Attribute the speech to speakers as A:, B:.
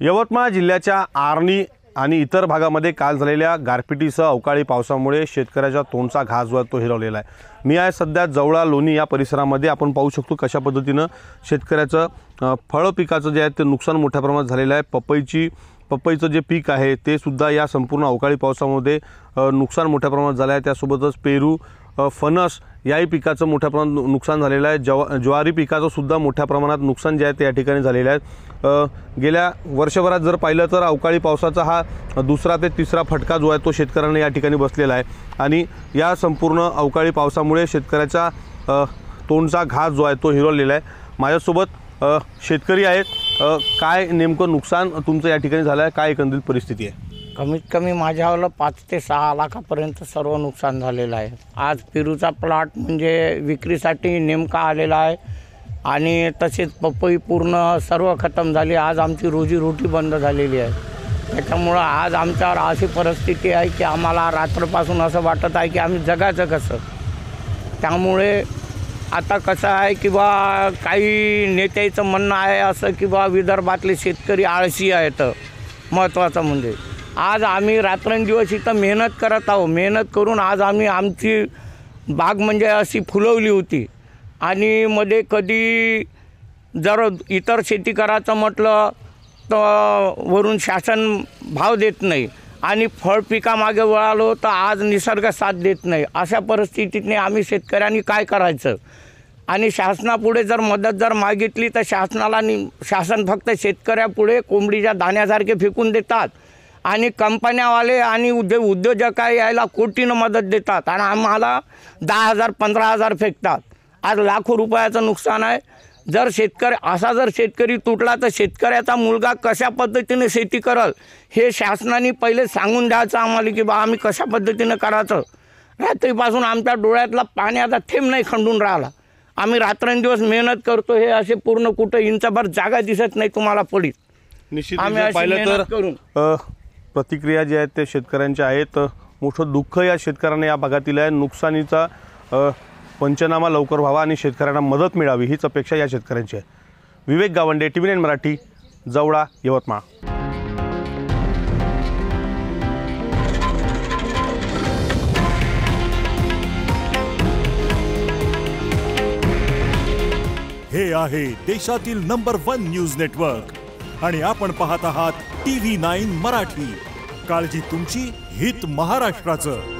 A: यवतमाळ जिल्ह्याच्या आर्णी आणि इतर भागामध्ये काल झालेल्या गारपिटीसह अवकाळी पावसामुळे शेतकऱ्याचा तोंडचा घास जो आहे तो हिरावलेला आहे। मी आहे सध्या जवळा लोणी या परिसरामध्ये। आपण पाहू शकतो कशा पद्धतीने शेतकऱ्याचं फळ पिकाचं जे आहे ते नुकसान मोठ्या प्रमाणात झालेलं आहे। पपईचं जे पीक आहे ते सुद्धा या संपूर्ण अवकाळी पावसामध्ये नुकसान मोठ्या प्रमाणात झालं आहे। त्यासोबतच पेरू, फणस याही पिकाचं मोठ्या प्रमाणात नुकसान झालेलं आहे। ज्वारी पिकाचं सुद्धा मोठ्या प्रमाणात नुकसान जे आहे ते या ठिकाणी झालेलं आहे। गेल्या वर्षभरात जर पाहिलं तर अवकाळी पावसाचा हा दुसरा ते तिसरा फटका जो आहे तो शेतकऱ्यांना या ठिकाणी बसलेला आहे आणि या संपूर्ण अवकाळी पावसामुळे शेतकऱ्याचा तोंडचा घास जो आहे तो हिरावलेला आहे। माझ्यासोबत शेतकरी आहेत। काय नेमकं नुकसान तुमचं या ठिकाणी झालं आहे, काय एकंदरीत परिस्थिती आहे?
B: कमीत कमी माझ्यावर 5 ते 6 लाखापर्यंत सर्व नुकसान झालेलं आहे। आज पेरूचा प्लॉट म्हणजे विक्रीसाठी नेमका आलेला आहे आणि तसेच पपई पूर्ण सर्व खतम झाली। आज आमची रोजीरोटी बंद झालेली आहे। त्याच्यामुळं आज आमच्यावर अशी परिस्थिती आहे की आम्हाला रात्रपासून असं वाटत आहे की आम्ही जगायचं कसं। त्यामुळे आता कसं आहे की बा काही नेत्याचं म्हणणं आहे असं की बा विदर्भातले शेतकरी आळशी आहेत। महत्त्वाचं म्हणजे आज आम्ही रात्रंदिवस इथं मेहनत करत आहोत। मेहनत करून आज आम्ही आमची बाग म्हणजे अशी फुलवली होती आणि मध्ये कधी जर इतर शेती करायचं म्हटलं तर वरून शासन भाव देत नाही आणि फळ पिकामागे वळालो तर आज निसर्ग साथ देत नाही। अशा परिस्थितीने आम्ही शेतकऱ्यांनी काय करायचं आणि शासनापुढे जर मदत जर मागितली तर शासन फक्त शेतकऱ्यापुढे कोंबडीच्या दाण्यासारखे फेकून देतात आणि कंपन्यावाले आणि उद्योजक यायला कोटीनं मदत देतात आणि आम्हाला 10,000 15,000 फेकतात। आज लाखो रुपयाचं नुकसान आहे। जर शेतकरी तुटला तर शेतकऱ्याचा मुलगा कशा पद्धतीने शेती करल हे शासनाने पहिले सांगून द्यायचं आम्हाला की बा आम्ही कशा पद्धतीने करायचं। रात्रीपासून आमच्या डोळ्यातला पाण्याचा थेंब नाही खंडून राहिला। आम्ही रात्रंदिवस मेहनत करतो, हे असे पूर्ण कुठं इंचभर जागा दिसत नाही तुम्हाला पडीत।
A: निश्चित पाहिलं तर प्रतिक्रिया जी आहेत ते शेतकऱ्यांच्या आहेत। मोठं दुःख या शेतकऱ्यांना या भागातील आहे। नुकसानीचा पंचनामा लवकर व्हावा आणि शेतकऱ्यांना मदत मिळावी हीच अपेक्षा या शेतकऱ्यांची आहे। विवेक गावंडे, TV9 मराठी, जवळा, यवतमाळ।
C: हे आहे देशातील नंबर 1 न्यूज नेटवर्क आणि आपण पाहत आहात TV9 मराठी। काळजी तुमची, हित महाराष्ट्राचं।